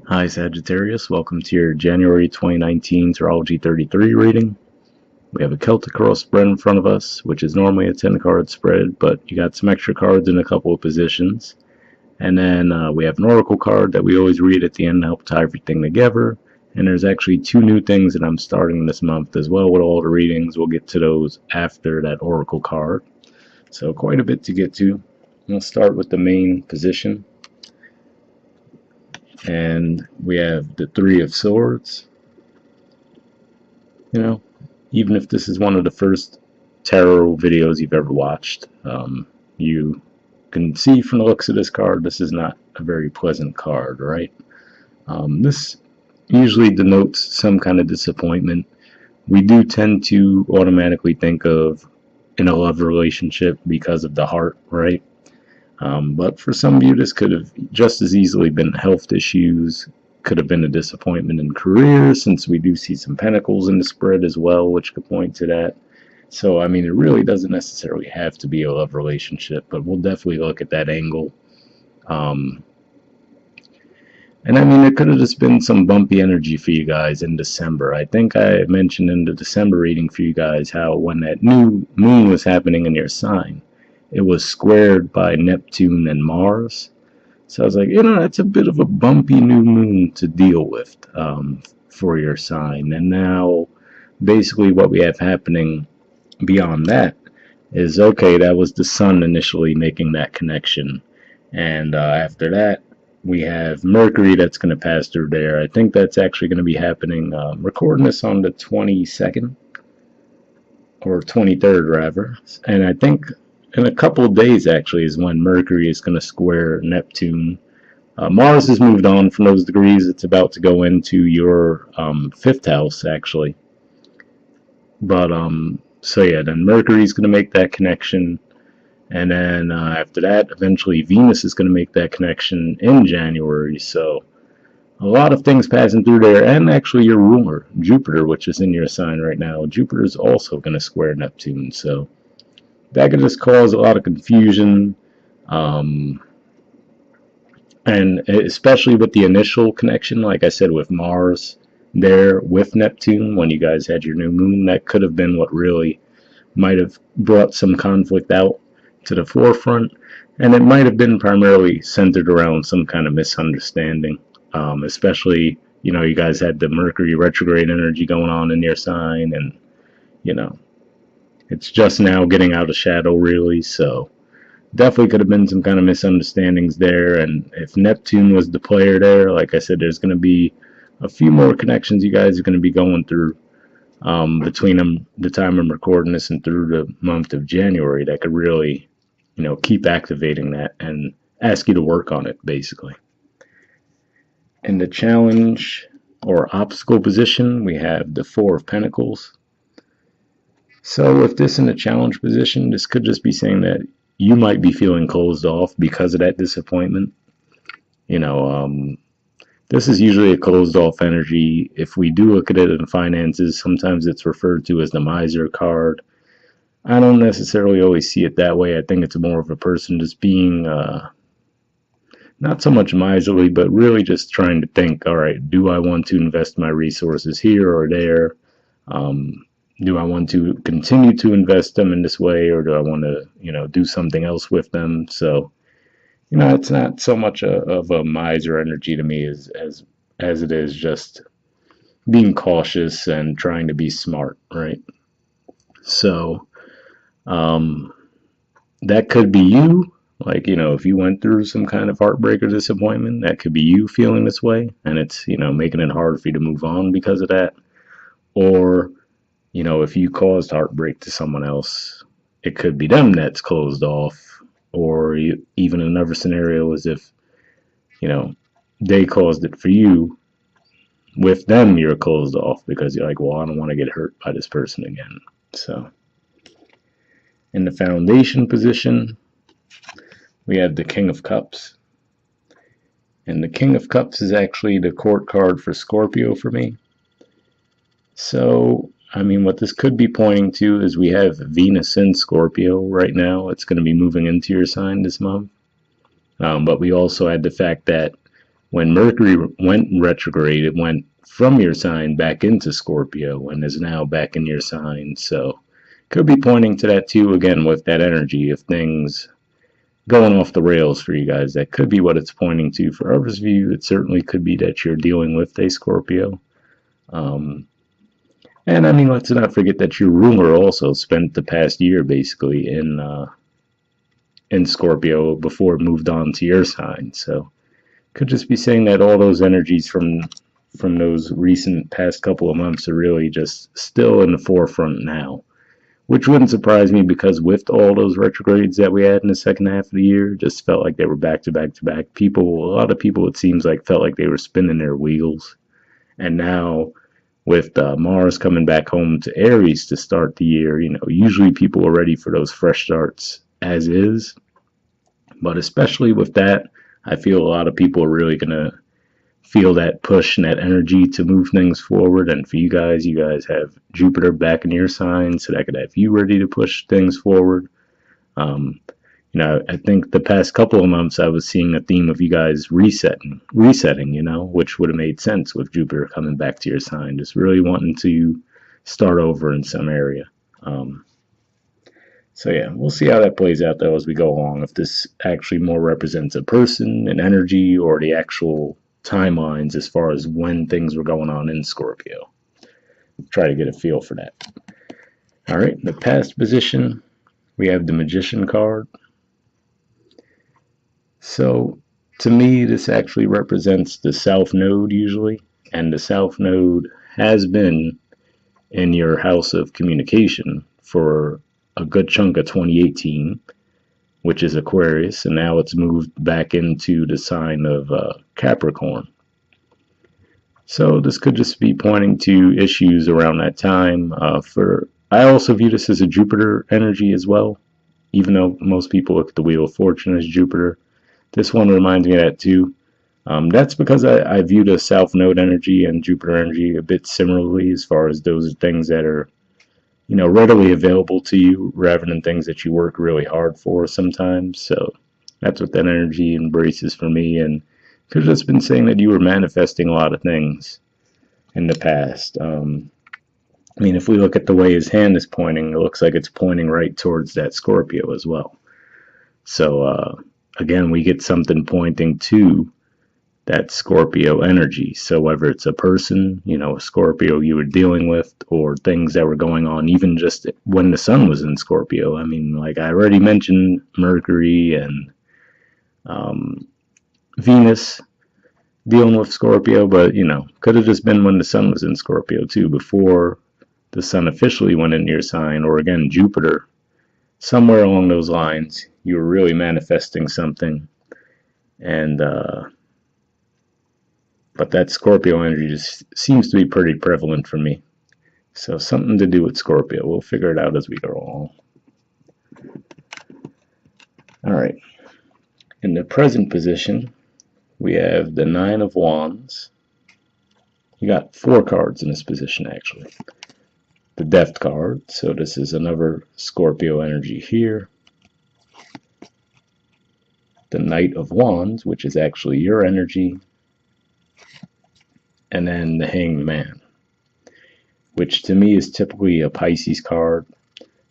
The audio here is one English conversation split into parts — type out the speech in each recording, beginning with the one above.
Hi Sagittarius, welcome to your January 2019 Tarology 33 reading. We have a Celtic Cross spread in front of us, which is normally a 10 card spread, but you got some extra cards in a couple of positions. And then we have an Oracle card that we always read at the end to help tie everything together. And there's actually two new things that I'm starting this month as well with all the readings. We'll get to those after that Oracle card. So quite a bit to get to. We'll start with the main position. And we have the Three of Swords. You know, even if this is one of the first tarot videos you've ever watched, you can see from the looks of this card, this is not a very pleasant card, right? This usually denotes some kind of disappointment. We do tend to automatically think of in a love relationship because of the heart, right? But for some of you, this could have just as easily been health issues, could have been a disappointment in career, since we do see some pentacles in the spread as well, which could point to that. So, I mean, it really doesn't necessarily have to be a love relationship, but we'll definitely look at that angle. And I mean, it could have just been some bumpy energy for you guys in December. I think I mentioned in the December reading for you guys how when that new moon was happening in your sign, it was squared by Neptune and Mars. So I was like, that's a bit of a bumpy new moon to deal with for your sign. And now, basically, what we have happening beyond that is, okay, that was the sun initially making that connection. And after that, we have Mercury that's going to pass through there. I think that's actually going to be happening, recording this on the 22nd, or 23rd, rather. And I think in a couple of days, actually, is when Mercury is going to square Neptune. Mars has moved on from those degrees. It's about to go into your fifth house, actually. But, so yeah, then Mercury is going to make that connection. And then after that, eventually Venus is going to make that connection in January. So a lot of things passing through there. And actually your ruler, Jupiter, which is in your sign right now, Jupiter is also going to square Neptune. So that could just cause a lot of confusion, and especially with the initial connection, like I said, with Mars there with Neptune, when you guys had your new moon, that could have been what really might have brought some conflict out to the forefront, and it might have been primarily centered around some kind of misunderstanding, especially, you guys had the Mercury retrograde energy going on in your sign, and, it's just now getting out of shadow, really, so definitely could have been some kind of misunderstandings there. And if Neptune was the player there, like I said, there's going to be a few more connections you guys are going to be going through between the time I'm recording this and through the month of January that could really, keep activating that and ask you to work on it, basically. In the challenge or obstacle position, we have the Four of Pentacles. So if this in a challenge position, this could just be saying that you might be feeling closed off because of that disappointment. This is usually a closed off energy. If we do look at it in finances, sometimes it's referred to as the miser card. I don't necessarily always see it that way. I think it's more of a person just being not so much miserly, but really just trying to think, all right, do I want to invest my resources here or there? Do I want to continue to invest them in this way, or do I want to, do something else with them? So, it's not so much of a miser energy to me as it is just being cautious and trying to be smart, right? So, that could be you. Like, if you went through some kind of heartbreak or disappointment, that could be you feeling this way, and it's, making it hard for you to move on because of that. Or, if you caused heartbreak to someone else, it could be them that's closed off. Or even another scenario is if, they caused it for you, with them you're closed off because you're like, well, I don't want to get hurt by this person again. So, in the foundation position, we have the King of Cups. And the King of Cups is actually the court card for Scorpio for me. So, I mean, what this could be pointing to is we have Venus in Scorpio right now. It's going to be moving into your sign this month. But we also had the fact that When Mercury went retrograde, it went from your sign back into Scorpio and is now back in your sign. So could be pointing to that too, again, with that energy of things going off the rails for you guys. That could be what it's pointing to. For others of you, it certainly could be that you're dealing with a Scorpio. And I mean, let's not forget that your ruler also spent the past year basically in Scorpio before it moved on to your sign. So could just be saying that all those energies from those recent past couple of months are really just still in the forefront now, which wouldn't surprise me because with all those retrogrades that we had in the second half of the year, just felt like they were back to back to back. A lot of people, it seems like, felt like they were spinning their wheels. And now with Mars coming back home to Aries to start the year, usually people are ready for those fresh starts as is. But especially with that, I feel a lot of people are really going to feel that push and that energy to move things forward. And for you guys have Jupiter back in your sign, so that could have you ready to push things forward. I think the past couple of months I was seeing a theme of you guys resetting, which would have made sense with Jupiter coming back to your sign, just really wanting to start over in some area. So yeah, we'll see how that plays out though as we go along, if this actually more represents a person, an energy, or the actual timelines as far as when things were going on in Scorpio. Try to get a feel for that. All right, the past position, we have the Magician card. So to me, this actually represents the South Node usually, and the South Node has been in your house of communication for a good chunk of 2018, which is Aquarius, and now it's moved back into the sign of Capricorn. So this could just be pointing to issues around that time. I also view this as a Jupiter energy as well, even though most people look at the Wheel of Fortune as Jupiter. This one reminds me of that too. That's because I view the South Node energy and Jupiter energy a bit similarly, as far as those things that are readily available to you rather than things that you work really hard for sometimes. So that's what that energy embraces for me. And could have just been saying that you were manifesting a lot of things in the past. If we look at the way his hand is pointing, it looks like it's pointing right towards that Scorpio as well. So again, we get something pointing to that Scorpio energy. So whether it's a person, a Scorpio you were dealing with, or things that were going on even just when the sun was in Scorpio. Like I already mentioned, Mercury and Venus dealing with Scorpio, but could have just been when the sun was in Scorpio too, before the sun officially went into your sign, or again Jupiter. Somewhere along those lines, you were really manifesting something, and but that Scorpio energy just seems to be pretty prevalent for me. So something to do with Scorpio. We'll figure it out as we go along. All right. In the present position, we have the Nine of Wands. You got 4 cards in this position, actually. The Death card. So this is another Scorpio energy here. The Knight of Wands, which is actually your energy. And then the Hanged Man, which to me is typically a Pisces card.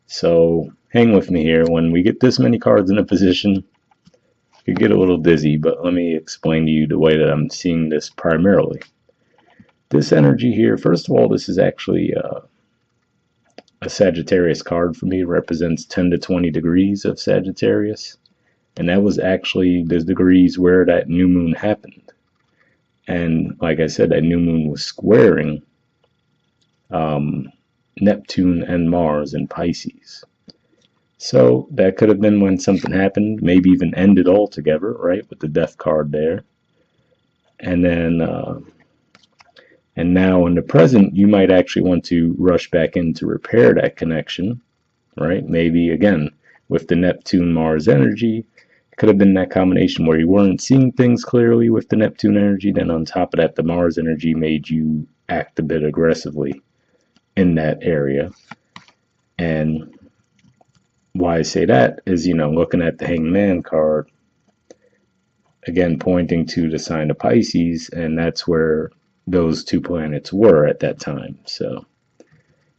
So hang with me here. When we get this many cards in a position, you could get a little dizzy, but let me explain to you the way that I'm seeing this primarily. This energy here, first of all, this is actually a Sagittarius card for me. It represents 10 to 20 degrees of Sagittarius. And that was actually the degrees where that new moon happened. And like I said, that new moon was squaring Neptune and Mars in Pisces. So that could have been when something happened, maybe even ended altogether, right, with the Death card there. And then, and now in the present, you might actually want to rush back in to repair that connection, right? Maybe, again, with the Neptune-Mars energy, could have been that combination where you weren't seeing things clearly with the Neptune energy. Then on top of that, the Mars energy made you act a bit aggressively in that area. And why I say that is, looking at the Hanged Man card, again pointing to the sign of Pisces, and that's where those two planets were at that time. So,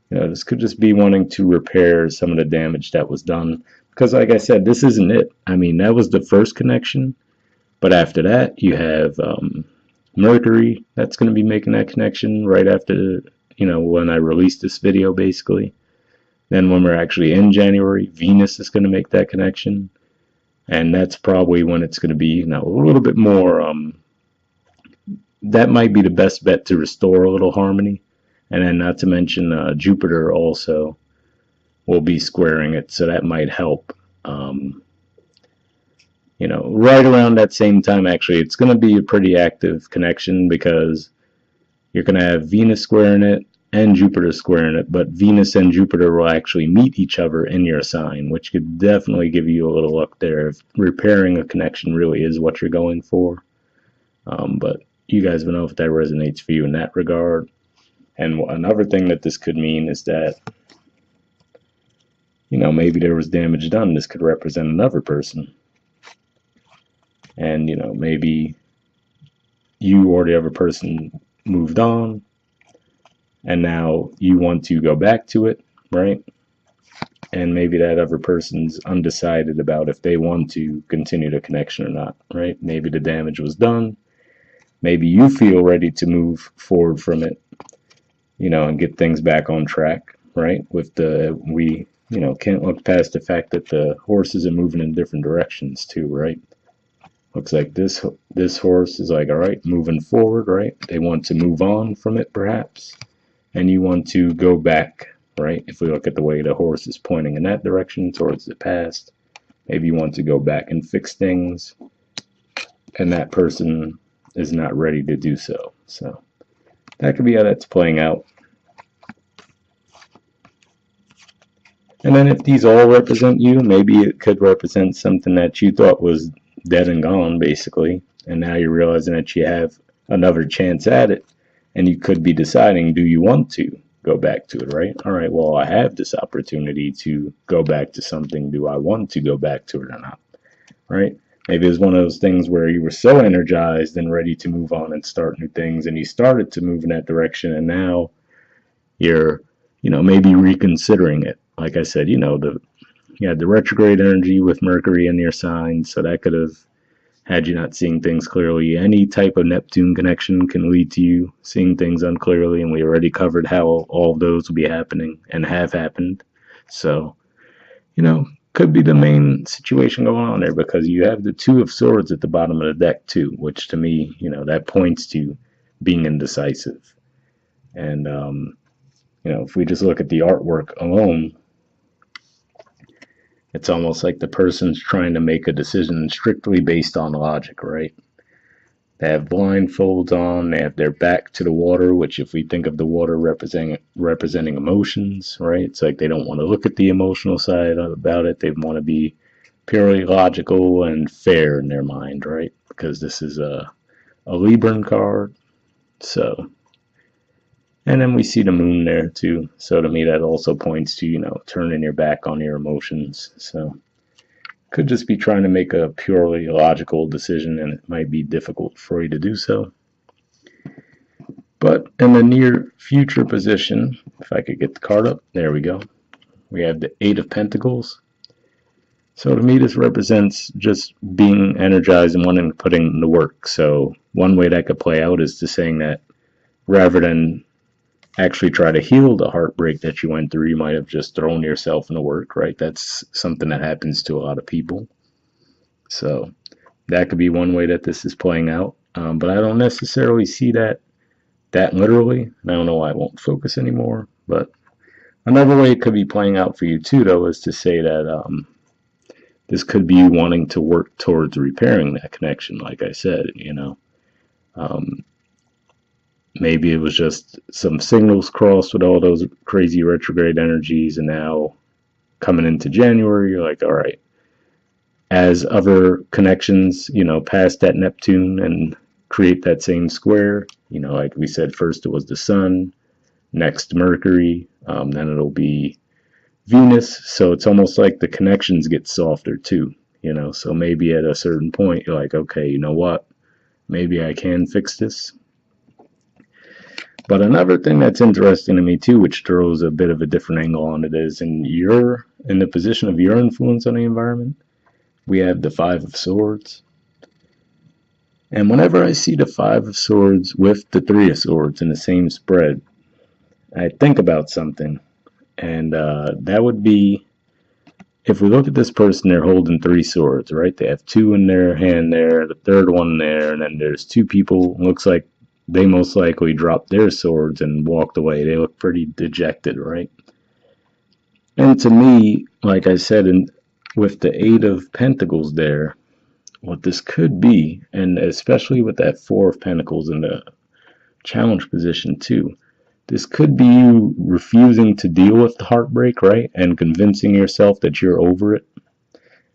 this could just be wanting to repair some of the damage that was done. Because, like I said, this isn't it. I mean, that was the first connection. But after that, you have Mercury that's going to be making that connection right after, when I release this video, basically. Then when we're actually in January, Venus is going to make that connection. And that's probably when it's going to be, a little bit more, that might be the best bet to restore a little harmony. And then not to mention Jupiter also will be squaring it, so that might help. Right around that same time, actually, it's going to be a pretty active connection because you're going to have Venus squaring it and Jupiter squaring it, but Venus and Jupiter will actually meet each other in your sign, which could definitely give you a little luck there if repairing a connection really is what you're going for. But you guys will know if that resonates for you in that regard. And another thing that this could mean is that, maybe there was damage done. This could represent another person. And, maybe you or the other person moved on, and now you want to go back to it, right? And maybe that other person's undecided about if they want to continue the connection or not, right? Maybe the damage was done. Maybe you feel ready to move forward from it, and get things back on track, right? We can't look past the fact that the horses are moving in different directions too, right? Looks like this horse is like, all right, moving forward, right? They want to move on from it, perhaps. And you want to go back, right? If we look at the way the horse is pointing in that direction towards the past, maybe you want to go back and fix things. And that person is not ready to do so. So that could be how that's playing out. And then if these all represent you, maybe it could represent something that you thought was dead and gone, basically. And now you're realizing that you have another chance at it. And you could be deciding, do you want to go back to it, right? All right, well, I have this opportunity to go back to something. Do I want to go back to it or not, right? Maybe it was one of those things where you were so energized and ready to move on and start new things, and you started to move in that direction, and now you're, maybe reconsidering it. Like I said, you had the retrograde energy with Mercury in your sign, so that could have had you not seeing things clearly. Any type of Neptune connection can lead to you seeing things unclearly, and we already covered how all of those will be happening and have happened. So, could be the main situation going on there, because you have the Two of Swords at the bottom of the deck too, which to me, that points to being indecisive. And, if we just look at the artwork alone, it's almost like the person's trying to make a decision strictly based on logic, right? They have blindfolds on, they have their back to the water, which if we think of the water representing emotions, right? It's like they don't want to look at the emotional side about it. They want to be purely logical and fair in their mind, right? Because this is a Libran card. So, and then we see the moon there too. So to me, that also points to, turning your back on your emotions. So could just be trying to make a purely logical decision, and it might be difficult for you to do so. But in the near future position, if I could get the card up, there we go. We have the Eight of Pentacles. So to me, this represents just being energized and wanting to put in the work. So one way that could play out is to saying that rather than actually try to heal the heartbreak that you went through, you might have just thrown yourself in the work, right? That's something that happens to a lot of people. So that could be one way that this is playing out. But I don't necessarily see that literally. I don't know why I won't focus anymore. But another way it could be playing out for you too, though, is to say that this could be wanting to work towards repairing that connection, like I said, maybe it was just some signals crossed with all those crazy retrograde energies, and now coming into January, you're like, all right, as other connections, pass that Neptune and create that same square, like we said, first it was the Sun, next Mercury, then it'll be Venus. So it's almost like the connections get softer too. you know. So maybe at a certain point, you're like, okay, you know what? Maybe I can fix this. But another thing that's interesting to me too, which throws a bit of a different angle on it, is in the position of your influence on the environment, we have the Five of Swords. And whenever I see the Five of Swords with the Three of Swords in the same spread, I think about something. And that would be, if we look at this person, they're holding three swords, right? They have two in their hand there, the third one there, and then there's two people. Looks like they most likely dropped their swords and walked away. They look pretty dejected, right? And to me, like I said, with the Eight of Pentacles there, what this could be, and especially with that Four of Pentacles in the challenge position too, this could be you refusing to deal with the heartbreak, right? And convincing yourself that you're over it.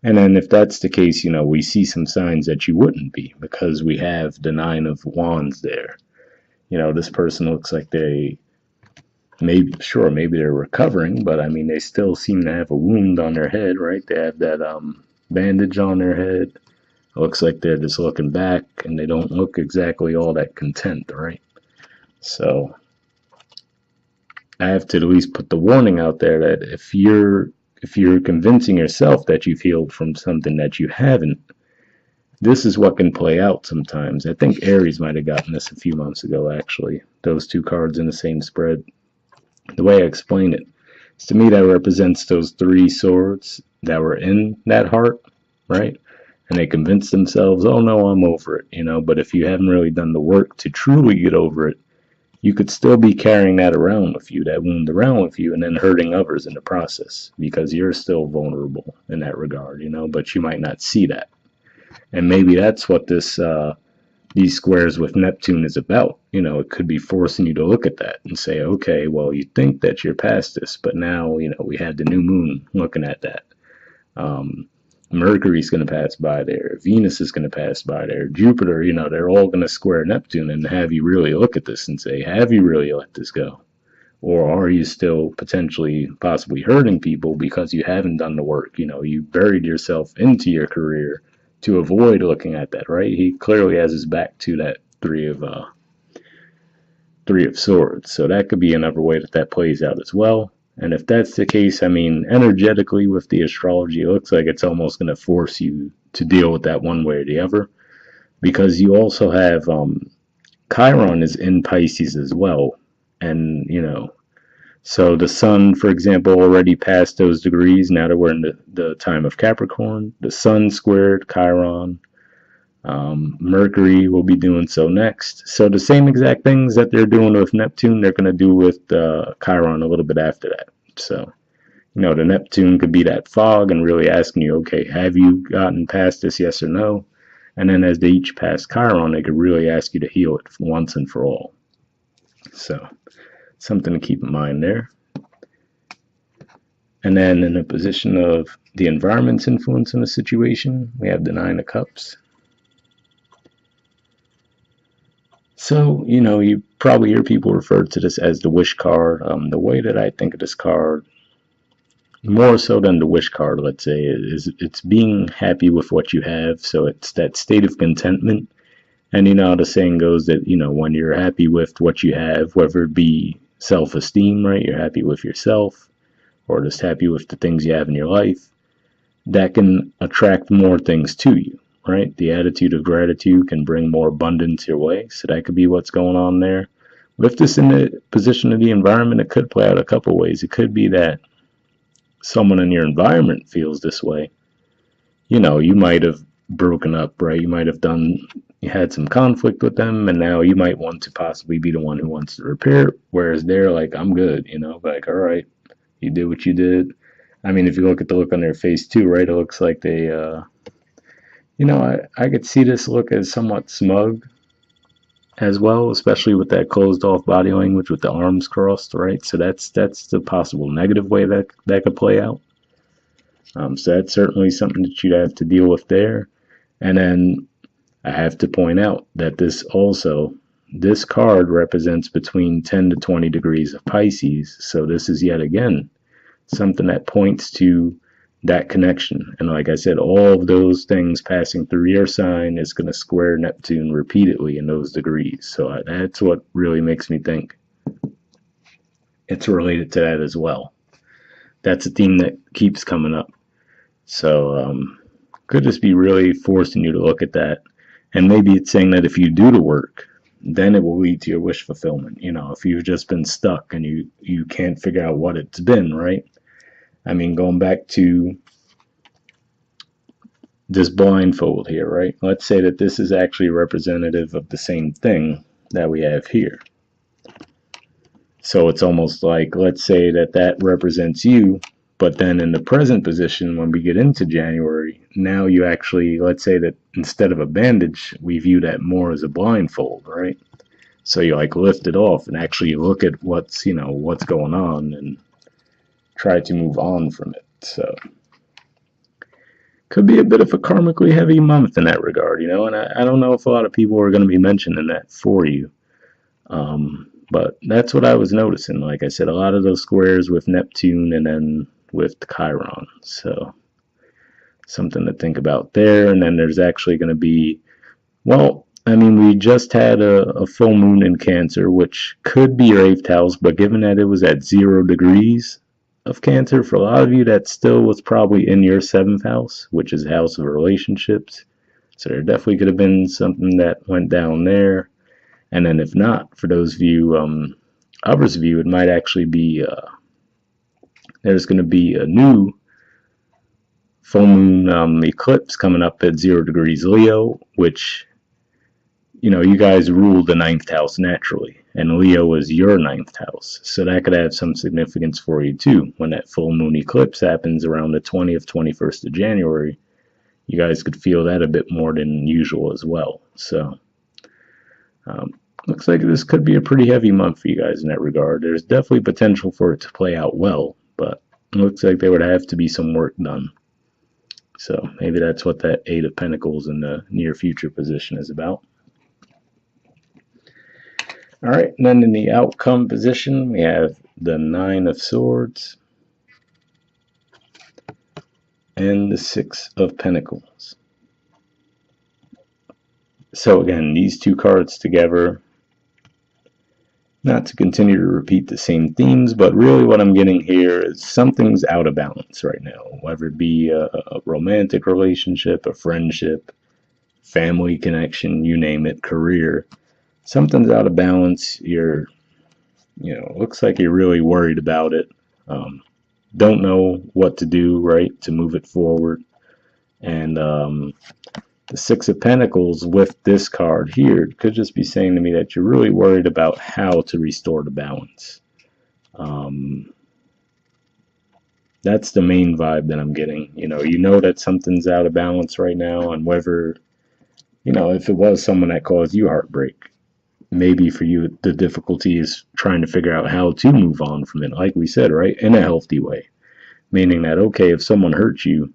And then if that's the case, you know, we see some signs that you wouldn't be, because we have the Nine of Wands there. You know, this person looks like maybe they're recovering, but I mean, they still seem to have a wound on their head, right? They have that bandage on their head. It looks like they're just looking back, and they don't look exactly all that content, right? So I have to at least put the warning out there that if you're convincing yourself that you've healed from something that you haven't, this is what can play out sometimes. I think Aries might have gotten this a few months ago, actually. Those two cards in the same spread. The way I explain it, to me that represents those three swords that were in that heart, right? And they convinced themselves, oh no, I'm over it, you know. But if you haven't really done the work to truly get over it, you could still be carrying that around with you, that wound around with you, and then hurting others in the process, because you're still vulnerable in that regard, you know, but you might not see that. And maybe that's what these squares with Neptune is about. You know, it could be forcing you to look at that and say, okay, well, you think that you're past this, but now, you know, we had the new moon looking at that. Mercury's going to pass by there. Venus is going to pass by there. Jupiter, you know, they're all going to square Neptune and have you really look at this and say, have you really let this go? Or are you still potentially, possibly hurting people because you haven't done the work? You know, you buried yourself into your career to avoid looking at that, right? He clearly has his back to that Three of Swords. So that could be another way that plays out as well. And if that's the case, I mean, energetically with the astrology, it looks like it's almost going to force you to deal with that one way or the other. Because you also have Chiron is in Pisces as well. And, you know, so the sun, for example, already passed those degrees. Now that we're in the time of Capricorn, the sun squared Chiron. Mercury will be doing so next. So the same exact things that they're doing with Neptune, they're going to do with Chiron a little bit after that. So, you know, the Neptune could be that fog and really asking you, okay, have you gotten past this, yes or no? And then as they each pass Chiron, they could really ask you to heal it once and for all. So, something to keep in mind there. And then in the position of the environment's influence in the situation, we have the Nine of Cups. So, you know, you probably hear people refer to this as the wish card. The way that I think of this card, more so than the wish card, let's say, is it's being happy with what you have. So it's that state of contentment. And you know how the saying goes that, you know, when you're happy with what you have, whether it be self-esteem, right? You're happy with yourself, or just happy with the things you have in your life, that can attract more things to you. Right? The attitude of gratitude can bring more abundance your way. So that could be what's going on there. With this in the position of the environment, it could play out a couple ways. It could be that someone in your environment feels this way. You know, you might have broken up, right? You might have you had some conflict with them, and now you might want to possibly be the one who wants to repair it, whereas they're like, I'm good, you know, like, all right, you did what you did. I mean, if you look at the look on their face too, right, it looks like they, you know, I could see this look as somewhat smug as well, especially with that closed off body language with the arms crossed, right? So that's the possible negative way that could play out. So that's certainly something that you'd have to deal with there. And then I have to point out that this card represents between 10 to 20 degrees of Pisces. So this is yet again something that points to that connection. And like I said, all of those things passing through your sign is going to square Neptune repeatedly in those degrees. So that's what really makes me think it's related to that as well. That's a theme that keeps coming up. So could just be really forcing you to look at that. And maybe it's saying that if you do the work, then it will lead to your wish fulfillment. You know, if you've just been stuck and you can't figure out what it's been, right? I mean, going back to this blindfold here, right? Let's say that this is actually representative of the same thing that we have here. So it's almost like, let's say that that represents you, but then in the present position, when we get into January, now you actually, let's say that instead of a bandage, we view that more as a blindfold, right? So you like lift it off and actually look at what's, you know, what's going on and try to move on from it. So could be a bit of a karmically heavy month in that regard, you know, and I don't know if a lot of people are going to be mentioning that for you. But that's what I was noticing. Like I said, a lot of those squares with Neptune and then with Chiron. So something to think about there. And then there's actually going to be, well, I mean, we just had a full moon in Cancer, which could be your 8th house, but given that it was at 0 degrees of Cancer, for a lot of you, that still was probably in your 7th house, which is house of relationships. So there definitely could have been something that went down there. And then if not, for those of you, others of you, it might actually be, there's going to be a new full moon eclipse coming up at 0 degrees Leo, which, you know, you guys rule the 9th house naturally, and Leo is your 9th house. So that could have some significance for you too. When that full moon eclipse happens around the 20th, 21st of January, you guys could feel that a bit more than usual as well. So looks like this could be a pretty heavy month for you guys in that regard. There's definitely potential for it to play out well, but it looks like there would have to be some work done. So maybe that's what that 8 of Pentacles in the near future position is about. All right, and then in the outcome position, we have the 9 of Swords and the 6 of Pentacles. So again, these two cards together, not to continue to repeat the same themes, but really what I'm getting here is something's out of balance right now, whether it be a romantic relationship, a friendship, family connection, you name it, career. Something's out of balance. You're, you know, looks like you're really worried about it. Don't know what to do, right, to move it forward. And the 6 of Pentacles with this card here could just be saying to me that you're really worried about how to restore the balance. That's the main vibe that I'm getting. You know that something's out of balance right now, and whether, you know, if it was someone that caused you heartbreak, maybe for you the difficulty is trying to figure out how to move on from it, like we said, right, in a healthy way. Meaning that, okay, if someone hurts you,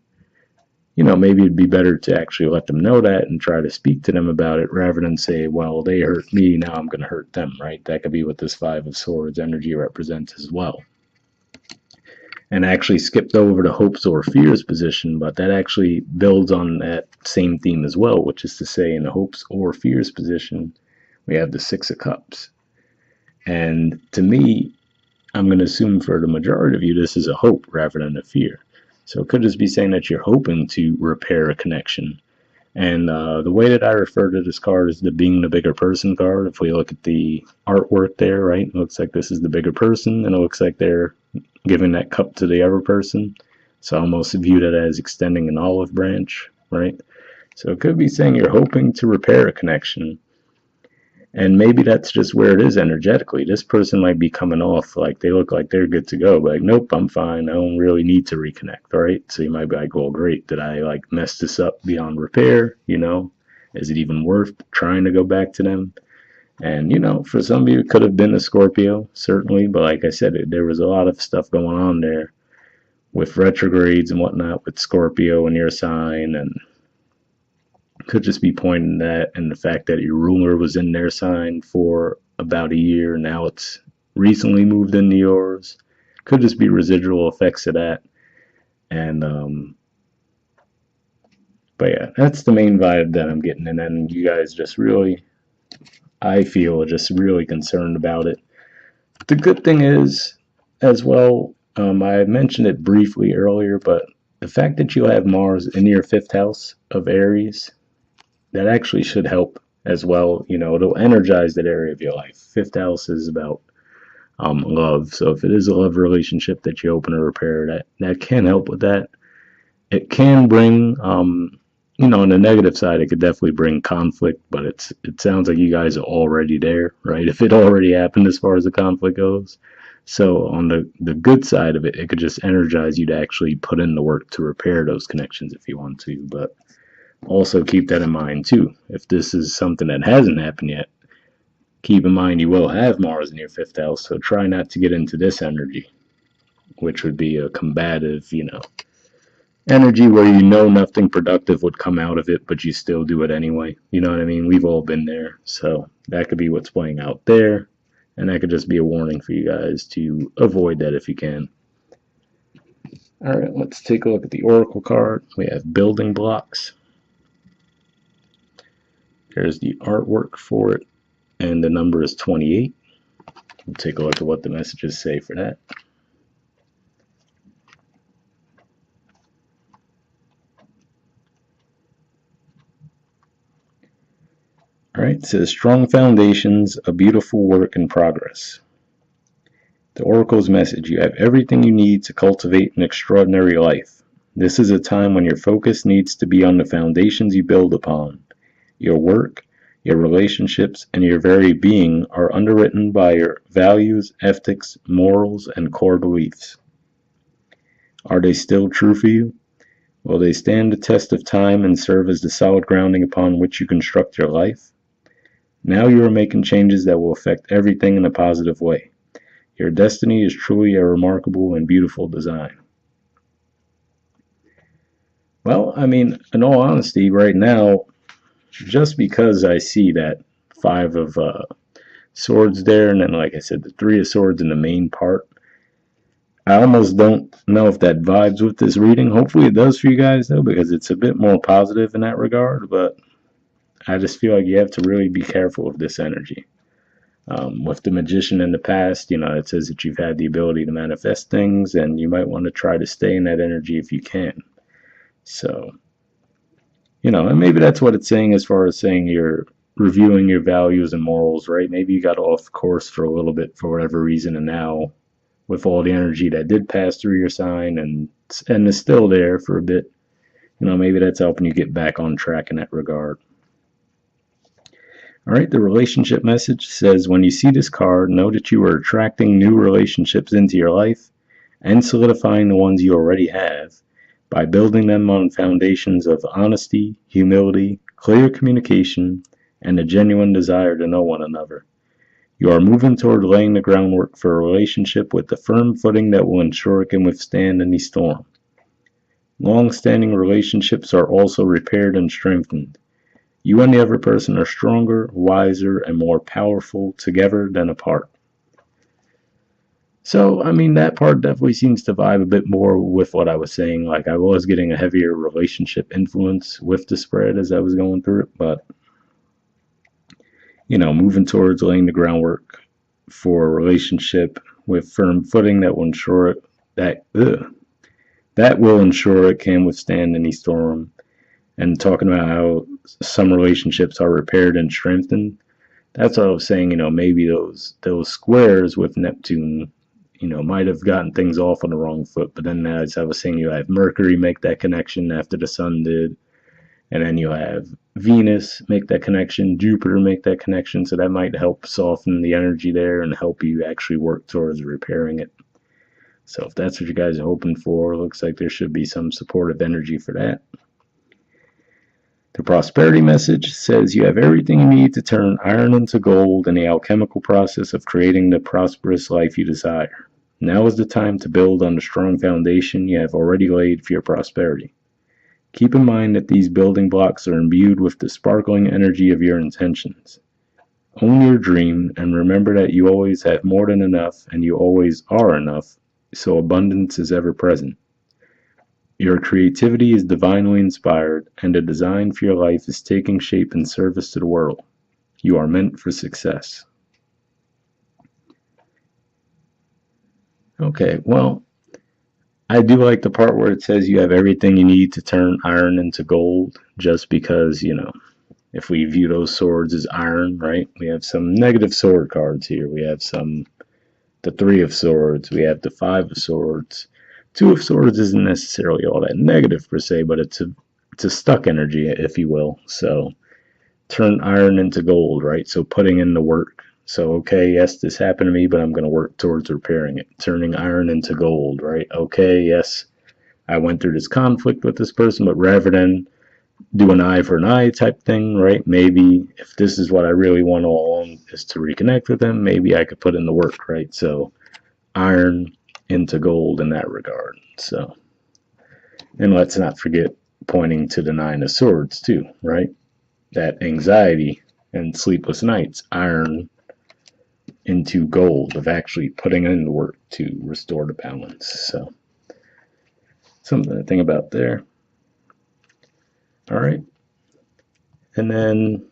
you know, maybe it'd be better to actually let them know that and try to speak to them about it rather than say, well, they hurt me, now I'm going to hurt them, right? That could be what this 5 of Swords energy represents as well. And I actually skipped over the hopes or fears position, but that actually builds on that same theme as well, which is to say in the hopes or fears position, we have the 6 of Cups. And to me, I'm going to assume for the majority of you, this is a hope rather than a fear. So it could just be saying that you're hoping to repair a connection. And the way that I refer to this card is the being the bigger person card. If we look at the artwork there, right, it looks like this is the bigger person, and it looks like they're giving that cup to the other person. So I almost view that as extending an olive branch, right? So it could be saying you're hoping to repair a connection. And maybe that's just where it is energetically. This person might be coming off like they look like they're good to go, but like, nope, I'm fine. I don't really need to reconnect, right? So you might be like, well, great. Did I like mess this up beyond repair? You know, is it even worth trying to go back to them? And, you know, for some of you, it could have been a Scorpio, certainly. But like I said, there was a lot of stuff going on there with retrogrades and whatnot with Scorpio and your sign, and could just be pointing that and the fact that your ruler was in their sign for about a year. Now it's recently moved into yours. Could just be residual effects of that. And but yeah, that's the main vibe that I'm getting. And then you guys just really, I feel, just really concerned about it. The good thing is, as well, I mentioned it briefly earlier, but the fact that you have Mars in your fifth house of Aries, that actually should help as well. You know, it'll energize that area of your life. Fifth house is about love. So if it is a love relationship that you open or repair, that can help with that. It can bring, you know, on the negative side, it could definitely bring conflict. But it sounds like you guys are already there, right? If it already happened as far as the conflict goes. So on the good side of it, it could just energize you to actually put in the work to repair those connections if you want to. But also keep that in mind too. If this is something that hasn't happened yet, keep in mind you will have Mars in your fifth house, so try not to get into this energy, which would be a combative, you know, energy where you know nothing productive would come out of it, but you still do it anyway. You know what I mean? We've all been there. So that could be what's playing out there. And that could just be a warning for you guys to avoid that if you can. All right, let's take a look at the Oracle card. We have building blocks. There's the artwork for it, and the number is 28. We'll take a look at what the messages say for that. All right, it says strong foundations, a beautiful work in progress. The Oracle's message: you have everything you need to cultivate an extraordinary life. This is a time when your focus needs to be on the foundations you build upon. Your work, your relationships, and your very being are underwritten by your values, ethics, morals, and core beliefs. Are they still true for you? Will they stand the test of time and serve as the solid grounding upon which you construct your life? Now you are making changes that will affect everything in a positive way. Your destiny is truly a remarkable and beautiful design. Well, I mean, in all honesty, right now, just because I see that five of swords there, and then, like I said, the three of swords in the main part, I almost don't know if that vibes with this reading. Hopefully it does for you guys, though, because it's a bit more positive in that regard, but I just feel like you have to really be careful of this energy. With the magician in the past, you know, it says that you've had the ability to manifest things, and you might want to try to stay in that energy if you can. So, you know, and maybe that's what it's saying as far as saying you're reviewing your values and morals, right? Maybe you got off course for a little bit for whatever reason, and now with all the energy that did pass through your sign and is still there for a bit, you know, maybe that's helping you get back on track in that regard. All right, the relationship message says when you see this card, know that you are attracting new relationships into your life and solidifying the ones you already have by building them on foundations of honesty, humility, clear communication, and a genuine desire to know one another. You are moving toward laying the groundwork for a relationship with the firm footing that will ensure it can withstand any storm. Long-standing relationships are also repaired and strengthened. You and the other person are stronger, wiser, and more powerful together than apart. So, I mean, that part definitely seems to vibe a bit more with what I was saying. Like, I was getting a heavier relationship influence with the spread as I was going through it, but, you know, moving towards laying the groundwork for a relationship with firm footing that will ensure it, that will ensure it can withstand any storm. And talking about how some relationships are repaired and strengthened, that's what I was saying. You know, maybe those squares with Neptune, you know, might have gotten things off on the wrong foot. But then, as I was saying, you have Mercury make that connection after the Sun did, and then you have Venus make that connection, Jupiter make that connection. So that might help soften the energy there and help you actually work towards repairing it. So if that's what you guys are hoping for, looks like there should be some supportive energy for that. The prosperity message says you have everything you need to turn iron into gold in the alchemical process of creating the prosperous life you desire. Now is the time to build on the strong foundation you have already laid for your prosperity. Keep in mind that these building blocks are imbued with the sparkling energy of your intentions. Own your dream and remember that you always have more than enough and you always are enough, so abundance is ever present. Your creativity is divinely inspired, and the design for your life is taking shape in service to the world. You are meant for success. Okay, well, I do like the part where it says you have everything you need to turn iron into gold, just because, if we view those swords as iron, right? We have some negative sword cards here. We have the Three of Swords. We have the Five of Swords. Two of Swords isn't necessarily all that negative per se, but it's a stuck energy, if you will. So turn iron into gold, right? So putting in the work. So, okay, yes, this happened to me, but I'm going to work towards repairing it. Turning iron into gold, right? Okay, yes, I went through this conflict with this person, but rather than do an eye for an eye type thing, right? Maybe if this is what I really want all along is to reconnect with them, maybe I could put in the work, right? So iron into gold in that regard. So, and let's not forget pointing to the Nine of Swords too, right? That anxiety and sleepless nights, iron into gold of actually putting in the work to restore the balance. So something to think about there. All right. And then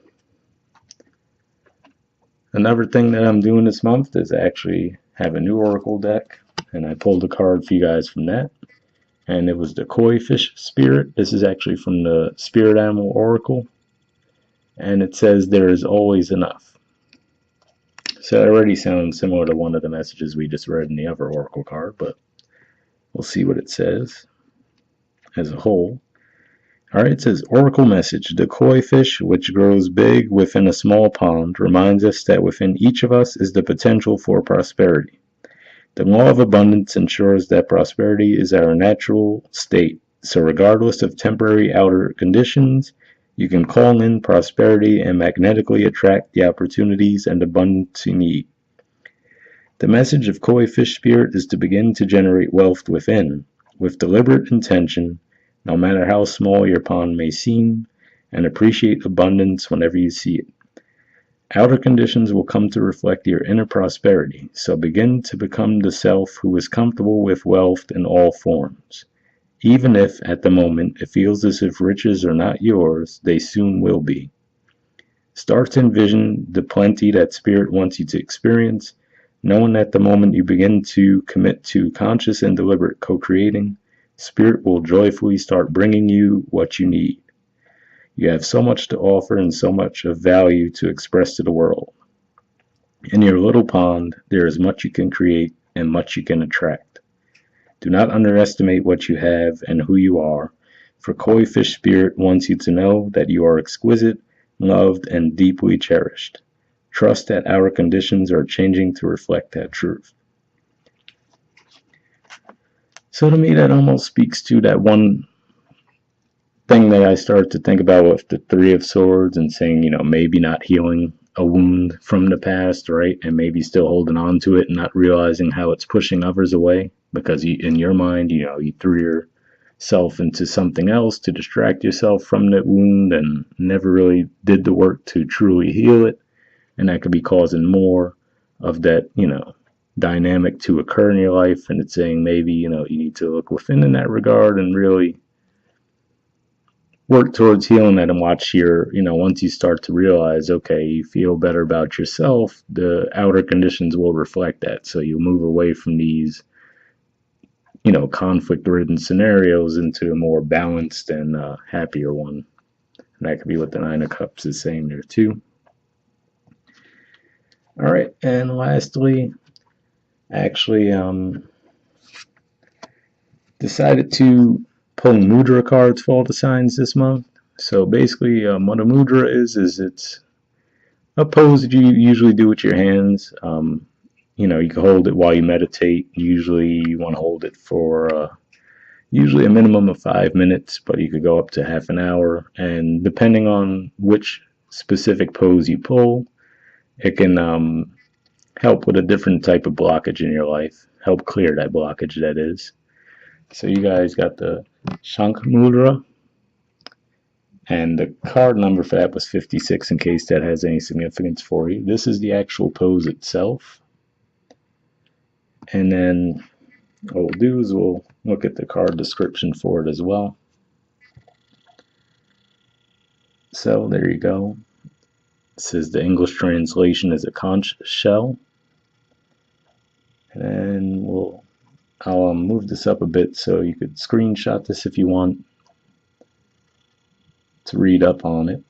another thing that I'm doing this month is actually have a new Oracle deck, and I pulled a card for you guys from that, and it was the Koi Fish Spirit. This is actually from the Spirit Animal Oracle, and it says there is always enough. So it already sounds similar to one of the messages we just read in the other Oracle card, but we'll see what it says as a whole. Alright, it says, Oracle message. The koi fish, which grows big within a small pond, reminds us that within each of us is the potential for prosperity. The law of abundance ensures that prosperity is our natural state, so regardless of temporary outer conditions, you can call in prosperity and magnetically attract the opportunities and abundance you need. The message of koi fish spirit is to begin to generate wealth within, with deliberate intention, no matter how small your pond may seem, and appreciate abundance whenever you see it. Outer conditions will come to reflect your inner prosperity, so begin to become the self who is comfortable with wealth in all forms. Even if, at the moment, it feels as if riches are not yours, they soon will be. Start to envision the plenty that Spirit wants you to experience, knowing that the moment you begin to commit to conscious and deliberate co-creating, Spirit will joyfully start bringing you what you need. You have so much to offer and so much of value to express to the world. In your little pond, there is much you can create and much you can attract. Do not underestimate what you have and who you are, for Koi Fish Spirit wants you to know that you are exquisite, loved, and deeply cherished. Trust that our conditions are changing to reflect that truth. So to me, that almost speaks to that one thing that I started to think about with the Three of Swords and saying, maybe not healing a wound from the past, right? And maybe still holding on to it and not realizing how it's pushing others away because in your mind, you threw yourself into something else to distract yourself from that wound and never really did the work to truly heal it. And that could be causing more of that, dynamic to occur in your life. And it's saying maybe, you need to look within in that regard and really work towards healing that and watch once you start to realize, okay, you feel better about yourself, the outer conditions will reflect that. So you move away from these, conflict-ridden scenarios into a more balanced and happier one. And that could be what the Nine of Cups is saying there too. All right, and lastly, actually decided to pull mudra cards for all the signs this month. So basically, what a mudra is it's a pose that you usually do with your hands. You can hold it while you meditate. Usually, you want to hold it for usually a minimum of 5 minutes, but you could go up to half an hour. And depending on which specific pose you pull, it can help with a different type of blockage in your life. Help clear that blockage, that is. So you guys got the Shankha mudra, and the card number for that was 56 in case that has any significance for you. This is the actual pose itself. And then what we'll do is we'll look at the card description for it as well. So there you go. It says the English translation is a conch shell. And I'll move this up a bit so you could screenshot this if you want to read up on it.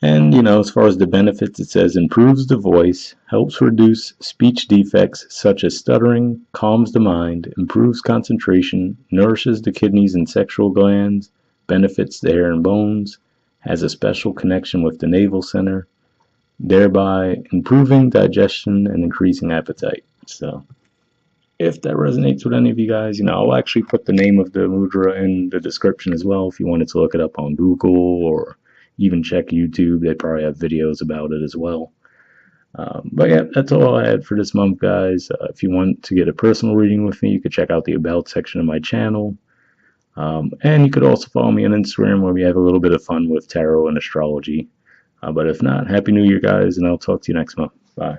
And, as far as the benefits, it says improves the voice, helps reduce speech defects such as stuttering, calms the mind, improves concentration, nourishes the kidneys and sexual glands, benefits the hair and bones, has a special connection with the navel center, thereby improving digestion and increasing appetite. So, if that resonates with any of you guys, I'll actually put the name of the mudra in the description as well if you wanted to look it up on Google or even check YouTube. They probably have videos about it as well. But yeah, that's all I had for this month, guys. If you want to get a personal reading with me, you could check out the About section of my channel. And you could also follow me on Instagram where we have a little bit of fun with tarot and astrology. But if not, Happy New Year, guys, and I'll talk to you next month. Bye.